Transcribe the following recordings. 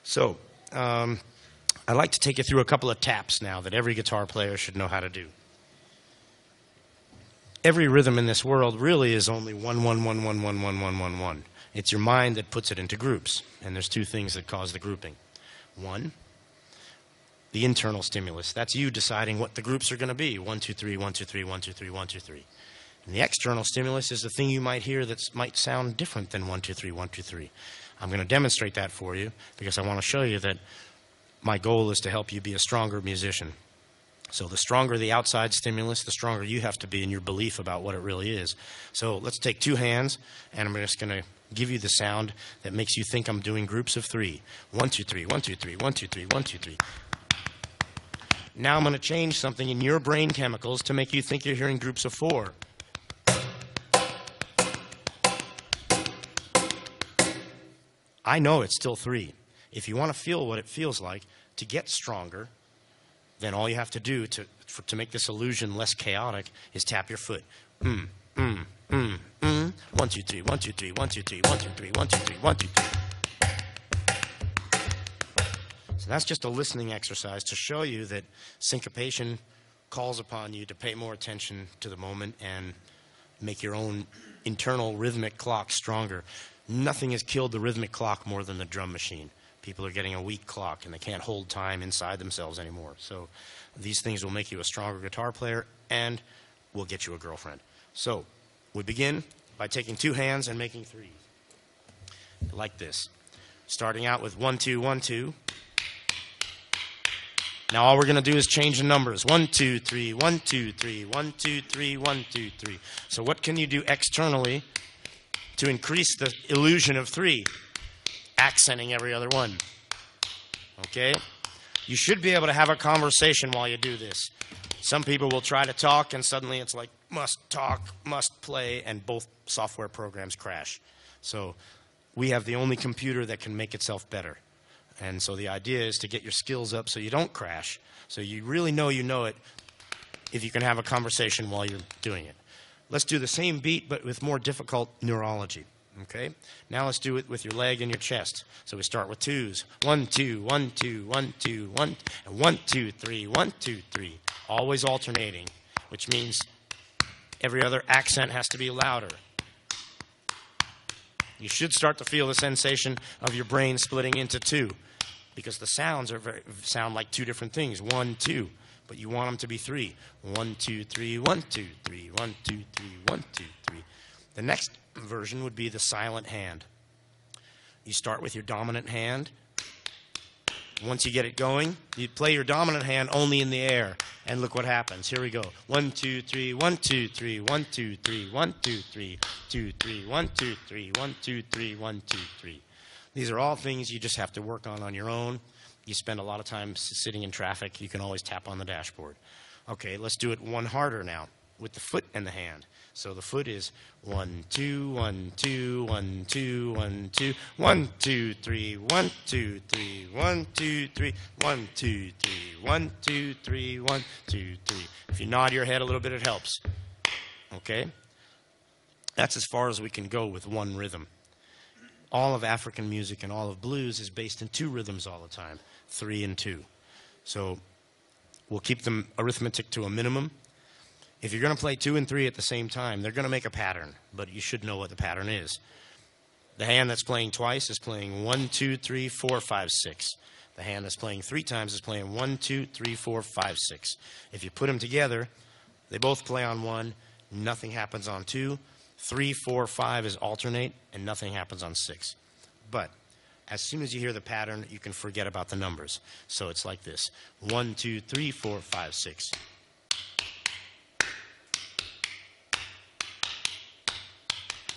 So, I'd like to take you through a couple of taps now that every guitar player should know how to do. Every rhythm in this world really is only 1, 1, 1, 1, 1, 1, 1, 1, 1. It's your mind that puts it into groups, and there's two things that cause the grouping. One, the internal stimulus. That's you deciding what the groups are going to be. 1, 2, 3, 1, 2, 3, 1, 2, 3, 1, 2, 3. And the external stimulus is the thing you might hear that might sound different than 1, 2, 3, 1, 2, 3. I'm going to demonstrate that for you because I want to show you that my goal is to help you be a stronger musician. So the stronger the outside stimulus, the stronger you have to be in your belief about what it really is. So let's take two hands, and I'm just going to give you the sound that makes you think I'm doing groups of 3. 1, 2, 3, 1, 2, 3, 1, 2, 3, 1, 2, 3. Now I'm going to change something in your brain chemicals to make you think you're hearing groups of 4. I know it's still 3. If you want to feel what it feels like to get stronger, then all you have to do to make this illusion less chaotic is tap your foot. 1, 2, 3, 1, 2, 3, 1, 2, 3, 1, 2, 3, 1, 2, 3, 1, 2, 3. So that's just a listening exercise to show you that syncopation calls upon you to pay more attention to the moment and make your own internal rhythmic clock stronger. Nothing has killed the rhythmic clock more than the drum machine. People are getting a weak clock, and they can't hold time inside themselves anymore. So these things will make you a stronger guitar player and will get you a girlfriend. So we begin by taking two hands and making 3s. Like this. Starting out with 1, 2, 1, 2. Now all we're going to do is change the numbers. 1, 2, 3, 1, 2, 3, 1, 2, 3, 1, 2, 3. So what can you do externally to increase the illusion of 3? Accenting every other one. Okay? You should be able to have a conversation while you do this. Some people will try to talk, and suddenly it's like, must talk, must play, and both software programs crash. So we have the only computer that can make itself better. And so the idea is to get your skills up so you don't crash. So you really know you know it if you can have a conversation while you're doing it. Let's do the same beat, but with more difficult neurology. Okay? Now let's do it with your leg and your chest. So we start with 2s. 1, 2, 1, 2, 1, 2, 1, and 1, 2, 3, 1, 2, 3. Always alternating, which means every other accent has to be louder. You should start to feel the sensation of your brain splitting into 2, because the sounds sound like 2 different things. 1, 2, but you want them to be 3. 1, 2, 3, 1, 2, 3, 1, 2, 3, 1, 2, 3. The next version would be the silent hand. You start with your dominant hand. Once you get it going, you play your dominant hand only in the air, and look what happens. Here we go. 1, 2, 3, 1, 2, 3, 1, 2, 3, 1, 2, 3, 2, 3, 1, 2, 3, 1, 2, 3, 1, 2, 3. These are all things you just have to work on your own. You spend a lot of time sitting in traffic. You can always tap on the dashboard. Okay, let's do it one harder now with the foot and the hand. So the foot is 1, 2, 1, 2, 1, 2, 1, 2, 1, 2, 3, 1, 2, 3, 1, 2, 3, 1, 2, 3, 1, 2, 3, 1, 2, 3. If you nod your head a little bit, it helps. Okay? That's as far as we can go with one rhythm. All of African music and all of blues is based in 2 rhythms all the time, 3 and 2. So we'll keep them arithmetic to a minimum. If you're going to play 2 and 3 at the same time, they're going to make a pattern, but you should know what the pattern is. The hand that's playing twice is playing 1, 2, 3, 4, 5, 6. The hand that's playing 3 times is playing 1, 2, 3, 4, 5, 6. If you put them together, they both play on 1, nothing happens on 2. 3, 4, 5 is alternate, and nothing happens on 6. But as soon as you hear the pattern, you can forget about the numbers. So it's like this. 1, 2, 3, 4, 5, 6.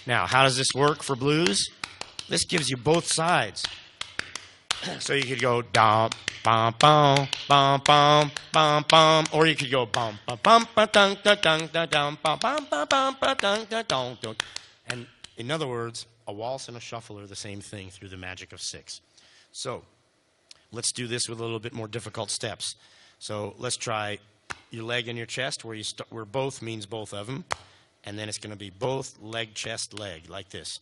Now, how does this work for blues? This gives you both sides. So you could go dum, bum, bum, bum, bum, bum, bum, or you could go bum, bum, bum, ba, dun, da, dun, da, dum, bum, bum, bum, bum, ba, dun, da, dun, dun. And in other words, a waltz and a shuffle are the same thing through the magic of 6. So let's do this with a little bit more difficult steps. So let's try your leg and your chest, where both means both of them. And then it's going to be both leg, chest, leg, like this.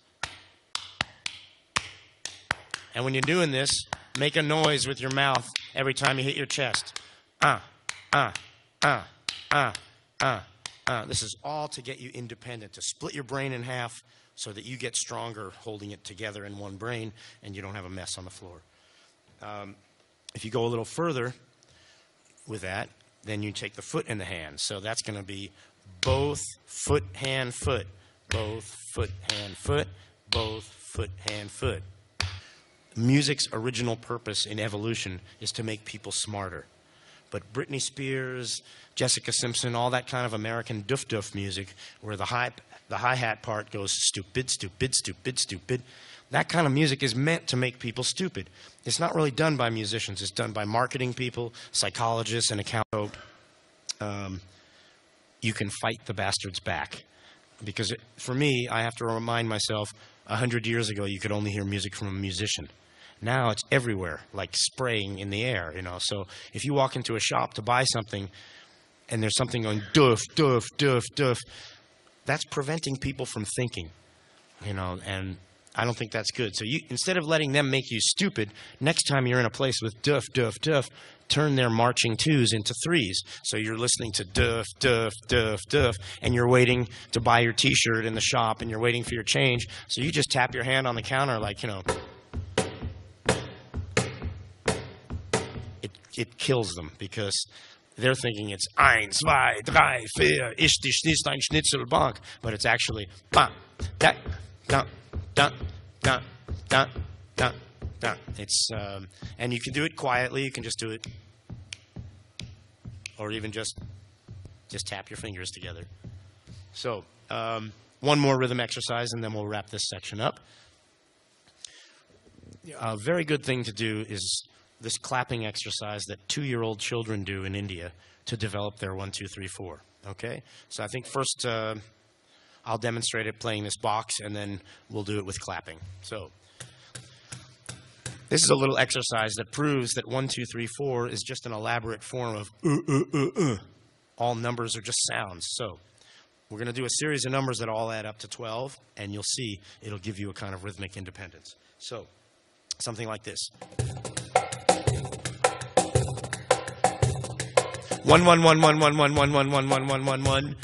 And when you're doing this, Make a noise with your mouth every time you hit your chest. This is all to get you independent, to split your brain in half so that you get stronger holding it together in one brain and you don't have a mess on the floor. If you go a little further with that, then you take the foot in the hand. So that's going to be both foot, hand, foot. Both foot, hand, foot. Both foot, hand, foot. Music's original purpose in evolution is to make people smarter. But Britney Spears, Jessica Simpson, all that kind of American doof-doof music where the hi-hat part goes stupid, stupid, stupid, stupid, that kind of music is meant to make people stupid. It's not really done by musicians. It's done by marketing people, psychologists, and accountants. You can fight the bastards back. Because for me, I have to remind myself, 100 years ago, you could only hear music from a musician. Now it's everywhere, like spraying in the air, you know. So if you walk into a shop to buy something and there's something going doof, doof, doof, doof, that's preventing people from thinking, you know, and I don't think that's good. So you, instead of letting them make you stupid, next time you're in a place with doof, doof, doof, turn their marching twos into threes. So you're listening to doof, doof, doof, doof, and you're waiting to buy your T-shirt in the shop and you're waiting for your change. So you just tap your hand on the counter like, you know, it kills them because they're thinking it's ein, zwei, drei, vier, ist die Schnitz ein Schnitzelbank, but it's actually ba, da, da, da, da, da, da, da. It's and you can do it quietly. You can just do it, or even just tap your fingers together. So one more rhythm exercise, and then we'll wrap this section up. A very good thing to do is this clapping exercise that 2-year-old children do in India to develop their 1, 2, 3, 4. Okay? So I think first I'll demonstrate it playing this box, and then we'll do it with clapping. So this is a little exercise that proves that 1, 2, 3, 4 is just an elaborate form of All numbers are just sounds. So we're going to do a series of numbers that all add up to 12, and you'll see it'll give you a kind of rhythmic independence. So something like this. 1 1 1 1 1 1 1 1 1 1 1 1 1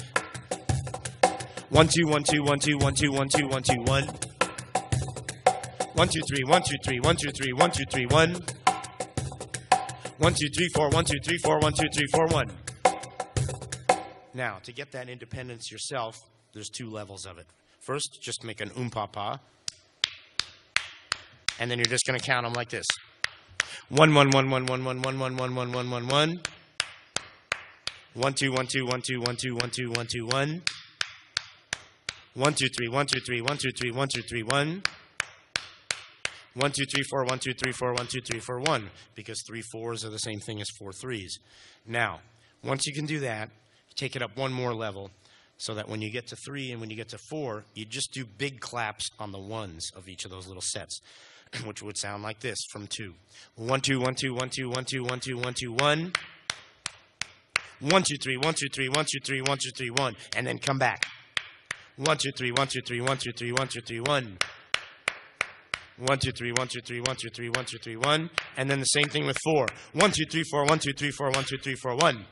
1 2 1 2 1 2 1 2 1 2 1 2 1 1 2 3 1 2 3 1 2 3 1 2 3 1 1 2 3 4 1 2 3 4 1 2 3 4 1. Now, to get that independence yourself, there's 2 levels of it. First, just make an pa, and then you're just going to count them like this: 1 1 1 1 1 1 1 1 1 1 1 1 1 1 2 1 2 1 2 1 2 1 2 1 2 1 1 2 3 1 2 3 1 2 3 1 2 3 1 1 2 3 4 1 2 3 4 1 2 3 4 1, because 3 4s are the same thing as 4 3s. Now, once you can do that, take it up one more level, so that when you get to 3 and when you get to 4, you just do big claps on the ones of each of those little sets, which would sound like this from 2. 1 2 1 2 1 2 1 2 1 2 1 2 1 1 2 3 1 2 3 1 2 3 1 2 3 1, and then come back. 1 2 3 1 2 3 1 2 3 1 2 3 1 1 2 3 1 2 3 1 2 3 1 2 3 1, and then the same thing with 4. 1 2 3 4 1 2 3 4 1 2 3 4 1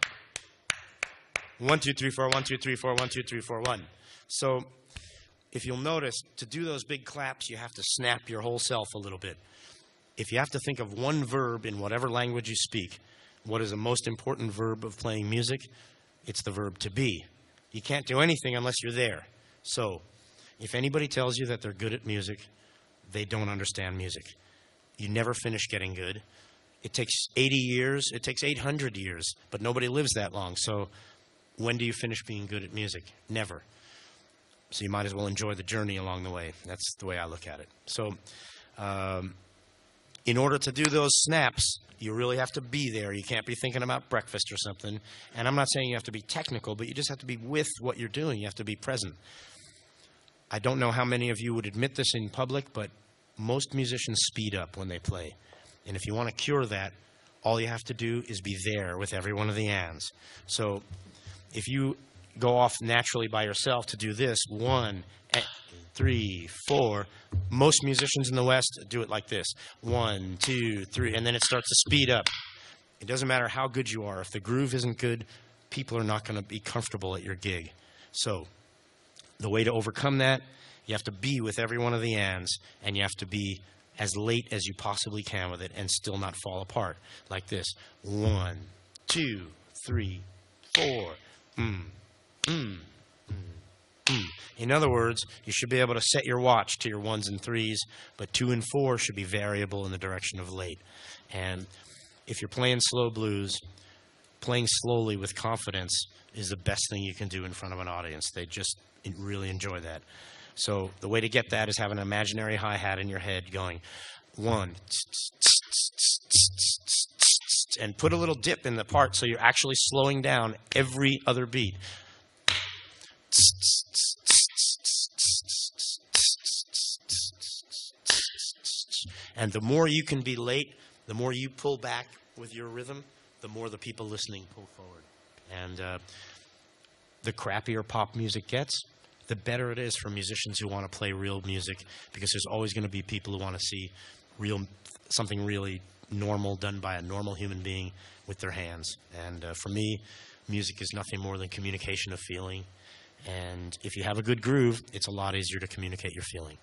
1 2 3 4 1 2 3 4 1 2 3 4 1. So if you'll notice, to do those big claps, you have to snap your whole self a little bit. If you have to think of one verb in whatever language you speak, what is the most important verb of playing music? It's the verb to be. You can't do anything unless you're there. So if anybody tells you that they're good at music, they don't understand music. You never finish getting good. It takes 80 years. It takes 800 years, but nobody lives that long. So when do you finish being good at music? Never. So you might as well enjoy the journey along the way. That's the way I look at it. So in order to do those snaps, you really have to be there. You can't be thinking about breakfast or something. And I'm not saying you have to be technical, but you just have to be with what you're doing. You have to be present. I don't know how many of you would admit this in public, but most musicians speed up when they play. And if you want to cure that, all you have to do is be there with every one of the ands. So if you go off naturally by yourself to do this, 1, 3, 4. Most musicians in the West do it like this. 1, 2, 3, and then it starts to speed up. It doesn't matter how good you are. If the groove isn't good, people are not going to be comfortable at your gig. So the way to overcome that, you have to be with every one of the ands, and you have to be as late as you possibly can with it and still not fall apart. Like this. 1, 2, 3, 4. In other words, you should be able to set your watch to your 1s and 3s, but 2 and 4 should be variable in the direction of late. And if you're playing slow blues, playing slowly with confidence is the best thing you can do in front of an audience. They just really enjoy that. So the way to get that is have an imaginary hi-hat in your head going 1, and put a little dip in the part so you're actually slowing down every other beat. And the more you can be late, the more you pull back with your rhythm, the more the people listening pull forward. And the crappier pop music gets, the better it is for musicians who want to play real music, because there's always going to be people who want to see something really normal done by a normal human being with their hands. And for me, music is nothing more than communication of feeling. And if you have a good groove, it's a lot easier to communicate your feeling.